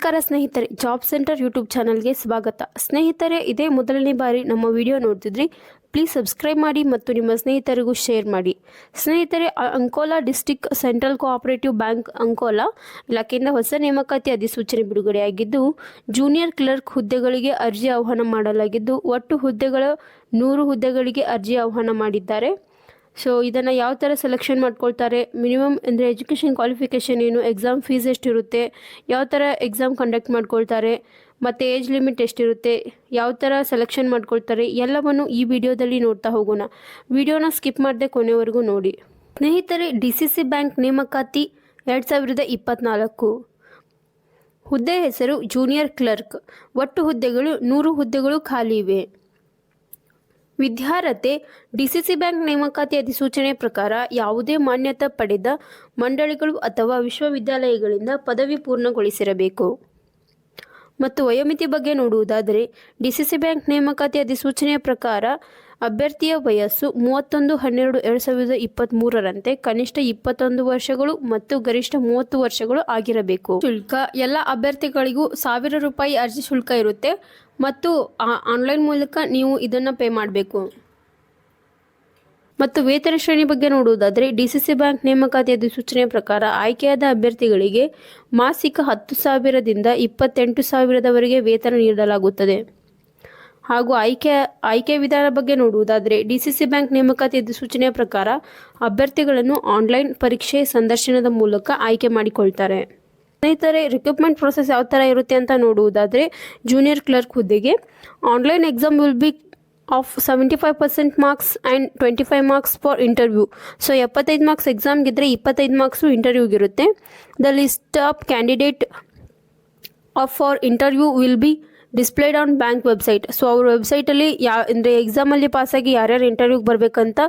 ನಮಸ್ಕಾರ ಸ್ನೇಹಿತರೆ, job centre YouTube ಚಾನಲ್ಗೆ ಸ್ವಾಗತ. ಸ್ನೇಹಿತರೆ, ಇದೇ ಮೊದಲನೇ ಬಾರಿ ನಮ್ಮ ವಿಡಿಯೋ ನೋಡ್ತಿದ್ರಿ, ಪ್ಲೀಸ್ ಸಬ್ಸ್ಕ್ರೈಬ್ ಮಾಡಿ ಮತ್ತು ನಿಮ್ಮ ಸ್ನೇಹಿತರಿಗೂ ಶೇರ್ ಮಾಡಿ. ಸ್ನೇಹಿತರೆ, Ankola district central cooperative bank Ankola ಇಲಾಖೆಯಿಂದ ಹೊಸ ನೇಮಕಾತಿ ಅಧಿಸೂಚನೆ ಬಿಡುಗಡೆಯಾಗಿದ್ದು, ಜೂನಿಯರ್ ಕ್ಲರ್ಕ್ ಹುದ್ದೆಗಳಿಗೆ ಅರ್ಜಿ ಆಹ್ವಾನ ಮಾಡಲಾಗಿದ್ದು, ಒಟ್ಟು ಹುದ್ದೆಗಳು 100 ಹುದ್ದೆಗಳಿಗೆ ಅರ್ಜಿ ಆಹ್ವಾನ ಮಾಡಿದ್ದಾರೆ. ಸೊ ಇದನ್ನು ಯಾವ ಥರ ಸೆಲೆಕ್ಷನ್ ಮಾಡ್ಕೊಳ್ತಾರೆ, ಮಿನಿಮಮ್ ಅಂದರೆ ಎಜುಕೇಷನ್ ಕ್ವಾಲಿಫಿಕೇಷನ್ ಏನು, ಎಕ್ಸಾಮ್ ಫೀಸ್ ಎಷ್ಟಿರುತ್ತೆ, ಯಾವ ಥರ ಎಕ್ಸಾಮ್ ಕಂಡಕ್ಟ್ ಮಾಡ್ಕೊಳ್ತಾರೆ, ಮತ್ತು ಏಜ್ ಲಿಮಿಟ್ ಎಷ್ಟಿರುತ್ತೆ, ಯಾವ ಥರ ಸೆಲೆಕ್ಷನ್ ಮಾಡ್ಕೊಳ್ತಾರೆ ಎಲ್ಲವನ್ನು ಈ ವಿಡಿಯೋದಲ್ಲಿ ನೋಡ್ತಾ ಹೋಗೋಣ. ವಿಡಿಯೋನ ಸ್ಕಿಪ್ ಮಾಡದೆ ಕೊನೆವರೆಗೂ ನೋಡಿ. ಸ್ನೇಹಿತರೆ, DCC ಬ್ಯಾಂಕ್ ನೇಮಕಾತಿ 2024 ಹುದ್ದೆ ಹೆಸರು ಜೂನಿಯರ್ ಕ್ಲರ್ಕ್. ಒಟ್ಟು ಹುದ್ದೆಗಳು 100 ಹುದ್ದೆಗಳು ಖಾಲಿ ಇವೆ. ವಿದ್ಯಾರ್ಹತೆ DCC ಬ್ಯಾಂಕ್ ನೇಮಕಾತಿ ಅಧಿಸೂಚನೆ ಪ್ರಕಾರ ಯಾವುದೇ ಮಾನ್ಯತೆ ಪಡೆದ ಮಂಡಳಿಗಳು ಅಥವಾ ವಿಶ್ವವಿದ್ಯಾಲಯಗಳಿಂದ ಪದವಿ ಪೂರ್ಣಗೊಳಿಸಿರಬೇಕು. ಮತ್ತು ವಯೋಮಿತಿ ಬಗ್ಗೆ ನೋಡುವುದಾದರೆ DCC ಬ್ಯಾಂಕ್ ನೇಮಕಾತಿ ಅಧಿಸೂಚನೆಯ ಪ್ರಕಾರ ಅಭ್ಯರ್ಥಿಯ ವಯಸ್ಸು 31/12/2023ರಂತೆ ಕನಿಷ್ಠ 21 ವರ್ಷಗಳು ಮತ್ತು ಗರಿಷ್ಠ 30 ವರ್ಷಗಳು ಆಗಿರಬೇಕು. ಶುಲ್ಕ ಎಲ್ಲ ಅಭ್ಯರ್ಥಿಗಳಿಗೂ ₹1000 ಅರ್ಜಿ ಶುಲ್ಕ ಇರುತ್ತೆ ಮತ್ತು ಆನ್ಲೈನ್ ಮೂಲಕ ನೀವು ಇದನ್ನು ಪೇ ಮಾಡಬೇಕು. ಮತ್ತು ವೇತನ ಶ್ರೇಣಿ ಬಗ್ಗೆ ನೋಡುವುದಾದರೆ DCC ಬ್ಯಾಂಕ್ ನೇಮಕಾತಿ ಅಧಿಸೂಚನೆಯ ಪ್ರಕಾರ ಆಯ್ಕೆಯಾದ ಅಭ್ಯರ್ಥಿಗಳಿಗೆ ಮಾಸಿಕ 10,000ದಿಂದ 28,000ದವರೆಗೆ ವೇತನ ನೀಡಲಾಗುತ್ತದೆ. ಹಾಗೂ ಆಯ್ಕೆ ವಿಧಾನ ಬಗ್ಗೆ ನೋಡುವುದಾದರೆ DCC ಬ್ಯಾಂಕ್ ನೇಮಕಾತಿ ಅಧಿಸೂಚನೆಯ ಪ್ರಕಾರ ಅಭ್ಯರ್ಥಿಗಳನ್ನು ಆನ್ಲೈನ್ ಪರೀಕ್ಷೆ ಸಂದರ್ಶನದ ಮೂಲಕ ಆಯ್ಕೆ ಮಾಡಿಕೊಳ್ತಾರೆ. ಸ್ನೇಹಿತರೆ, ರಿಕ್ರೂಟ್ಮೆಂಟ್ ಪ್ರೊಸೆಸ್ ಯಾವ ಥರ ಇರುತ್ತೆ ಅಂತ ನೋಡುವುದಾದರೆ ಜೂನಿಯರ್ ಕ್ಲರ್ಕ್ ಹುದ್ದೆಗೆ online exam will be of 75% marks and 25 marks for interview. So 75 marks ಎಕ್ಸಾಮ್ಗಿದ್ರೆ 25 ಮಾರ್ಕ್ಸು ಇಂಟರ್ವ್ಯೂಗಿರುತ್ತೆ. The list of candidate for interview will be displayed on bank website. So ಅವ್ರ ವೆಬ್ಸೈಟಲ್ಲಿ ಅಂದರೆ ಎಕ್ಸಾಮಲ್ಲಿ ಪಾಸಾಗಿ ಯಾರ್ಯಾರು ಇಂಟರ್ವ್ಯೂಗೆ ಬರಬೇಕಂತ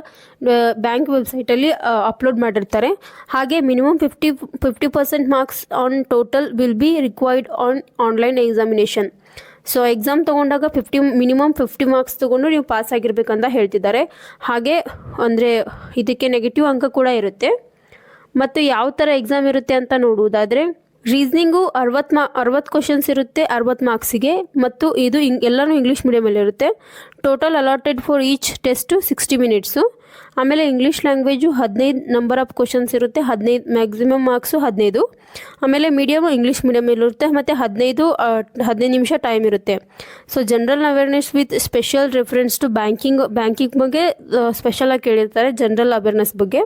ಬ್ಯಾಂಕ್ ವೆಬ್ಸೈಟಲ್ಲಿ ಅಪ್ಲೋಡ್ ಮಾಡಿರ್ತಾರೆ. ಹಾಗೆ minimum 50% marks on total will be required on online examination. So exam ತೊಗೊಂಡಾಗ ಮಿನಿಮಮ್ 50 ಮಾರ್ಕ್ಸ್ ತೊಗೊಂಡು ನೀವು ಪಾಸ್ ಆಗಿರ್ಬೇಕಂತ ಹೇಳ್ತಿದ್ದಾರೆ. ಹಾಗೆ ಅಂದರೆ ಇದಕ್ಕೆ ನೆಗೆಟಿವ್ ಅಂಕ ಕೂಡ ಇರುತ್ತೆ. ಮತ್ತು ಯಾವ ಥರ ಎಕ್ಸಾಮ್ ಇರುತ್ತೆ ಅಂತ ನೋಡುವುದಾದರೆ ರೀಸ್ನಿಂಗು 60 ಕ್ವಶನ್ಸ್ ಇರುತ್ತೆ 60 ಮಾರ್ಕ್ಸಿಗೆ, ಮತ್ತು ಇದು ಎಲ್ಲನೂ ಇಂಗ್ಲೀಷ್ ಮೀಡಿಯಮಲ್ಲಿ ಇರುತ್ತೆ. Total allotted for each test 60 minutes. ಆಮೇಲೆ English language 15 number of questions ಇರುತ್ತೆ, 15 ಮ್ಯಾಕ್ಸಿಮಮ್ ಮಾರ್ಕ್ಸು 15. ಆಮೇಲೆ ಮೀಡಿಯಮು ಇಂಗ್ಲೀಷ್ ಮೀಡಿಯಮಲ್ಲಿರುತ್ತೆ ಮತ್ತು 15 ನಿಮಿಷ ಟೈಮ್ ಇರುತ್ತೆ. So general awareness with special reference to banking ಬಗ್ಗೆ ಸ್ಪೆಷಲಾಗಿ ಕೇಳಿರ್ತಾರೆ, ಜನರಲ್ ಅವೇರ್ನೆಸ್ ಬಗ್ಗೆ.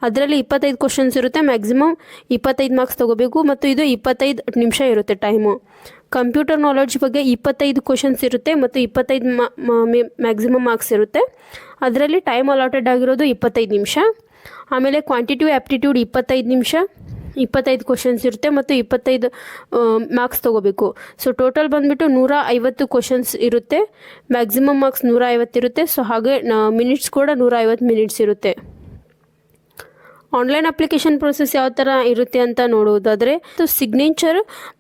ಅದರಲ್ಲಿ 25 ಕ್ವಶನ್ಸ್ ಇರುತ್ತೆ, ಮ್ಯಾಕ್ಸಿಮಮ್ 25 ಮಾರ್ಕ್ಸ್ ತೊಗೋಬೇಕು ಮತ್ತು ಇದು 25 ನಿಮಿಷ ಇರುತ್ತೆ ಟೈಮು. ಕಂಪ್ಯೂಟರ್ ನಾಲೆಡ್ಜ್ ಬಗ್ಗೆ 25 ಕ್ವಶನ್ಸ್ ಇರುತ್ತೆ ಮತ್ತು 25 ಮ್ಯಾಕ್ಸಿಮಮ್ ಮಾರ್ಕ್ಸ್ ಇರುತ್ತೆ. ಅದರಲ್ಲಿ ಟೈಮ್ ಅಲಾಟೆಡ್ ಆಗಿರೋದು 25 ನಿಮಿಷ. ಆಮೇಲೆ ಕ್ವಾಂಟಿಟಿವ್ ಆ್ಯಪ್ಟಿಟ್ಯೂಡ್ 25 ನಿಮಿಷ, 25 ಕ್ವಶನ್ಸ್ ಇರುತ್ತೆ ಮತ್ತು 25 ಮಾರ್ಕ್ಸ್ ತೊಗೋಬೇಕು. ಸೊ ಟೋಟಲ್ ಬಂದುಬಿಟ್ಟು 150 ಕ್ವಶನ್ಸ್ ಇರುತ್ತೆ, ಮ್ಯಾಕ್ಸಿಮಮ್ ಮಾರ್ಕ್ಸ್ 150 ಇರುತ್ತೆ. ಸೊ ಹಾಗೆ ಮಿನಿಟ್ಸ್ ಕೂಡ 150 ಮಿನಿಟ್ಸ್ ಇರುತ್ತೆ. ಆನ್ಲೈನ್ ಅಪ್ಲಿಕೇಶನ್ ಪ್ರೊಸೆಸ್ ಯಾವ ಥರ ಇರುತ್ತೆ ಅಂತ ನೋಡುವುದಾದರೆ ಸಿಗ್ನೇಚರ್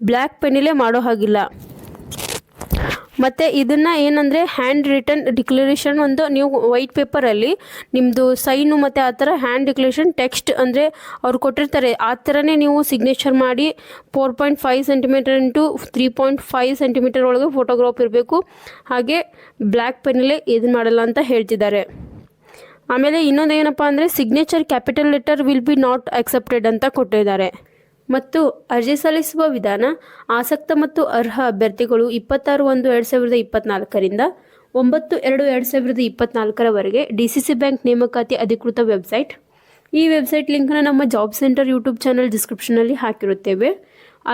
ಬ್ಲ್ಯಾಕ್ ಪೆನ್ನಲ್ಲೇ ಮಾಡೋ ಹಾಗಿಲ್ಲ. ಮತ್ತು ಇದನ್ನು ಏನಂದರೆ ಹ್ಯಾಂಡ್ ರಿಟನ್ ಡಿಕ್ಲರೇಷನ್ ಒಂದು ನೀವು ವೈಟ್ ಪೇಪರಲ್ಲಿ ನಿಮ್ಮದು ಸೈನು ಮತ್ತು ಆ ಥರ ಹ್ಯಾಂಡ್ ಡಿಕ್ಲರೇಷನ್ ಟೆಕ್ಸ್ಟ್ ಅಂದರೆ ಅವ್ರು ಕೊಟ್ಟಿರ್ತಾರೆ ಆ ಥರನೇ ನೀವು ಸಿಗ್ನೇಚರ್ ಮಾಡಿ 4.5 ಸೆಂಟಿಮೀಟರ್ ಇಂಟು 3.5 ಸೆಂಟಿಮೀಟರ್ ಒಳಗೆ ಫೋಟೋಗ್ರಾಫ್ ಇರಬೇಕು. ಹಾಗೆ ಬ್ಲ್ಯಾಕ್ ಪೆನ್ನಲ್ಲೇ ಇದನ್ನು ಮಾಡಲ್ಲ ಅಂತ ಹೇಳ್ತಿದ್ದಾರೆ. ಆಮೇಲೆ ಇನ್ನೊಂದು ಏನಪ್ಪ ಅಂದರೆ signature capital letter will be not accepted ಅಂತ ಕೊಟ್ಟಿದ್ದಾರೆ. ಮತ್ತು ಅರ್ಜಿ ಸಲ್ಲಿಸುವ ವಿಧಾನ ಆಸಕ್ತ ಮತ್ತು ಅರ್ಹ ಅಭ್ಯರ್ಥಿಗಳು 26/1/2024ರಿಂದ 9/2/2024ರವರೆಗೆ DCC ಬ್ಯಾಂಕ್ ನೇಮಕಾತಿ ಅಧಿಕೃತ ವೆಬ್ಸೈಟ್, ಈ ವೆಬ್ಸೈಟ್ ಲಿಂಕನ್ನು ನಮ್ಮ ಜಾಬ್ ಸೆಂಟರ್ ಯೂಟ್ಯೂಬ್ ಚಾನಲ್ ಡಿಸ್ಕ್ರಿಪ್ಷನಲ್ಲಿ ಹಾಕಿರುತ್ತೇವೆ,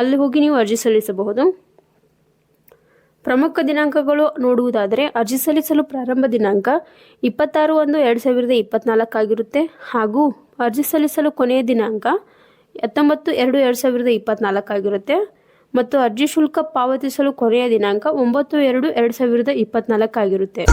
ಅಲ್ಲಿ ಹೋಗಿ ನೀವು ಅರ್ಜಿ ಸಲ್ಲಿಸಬಹುದು. ಪ್ರಮುಖ ದಿನಾಂಕಗಳು ನೋಡುವುದಾದರೆ ಅರ್ಜಿ ಸಲ್ಲಿಸಲು ಪ್ರಾರಂಭ ದಿನಾಂಕ 26/1/2024 ಆಗಿರುತ್ತೆ. ಹಾಗೂ ಅರ್ಜಿ ಸಲ್ಲಿಸಲು ಕೊನೆಯ ದಿನಾಂಕ 19/2/2024 ಆಗಿರುತ್ತೆ. ಮತ್ತು ಅರ್ಜಿ ಶುಲ್ಕ ಪಾವತಿಸಲು ಕೊನೆಯ ದಿನಾಂಕ 9/2/2024 ಆಗಿರುತ್ತೆ.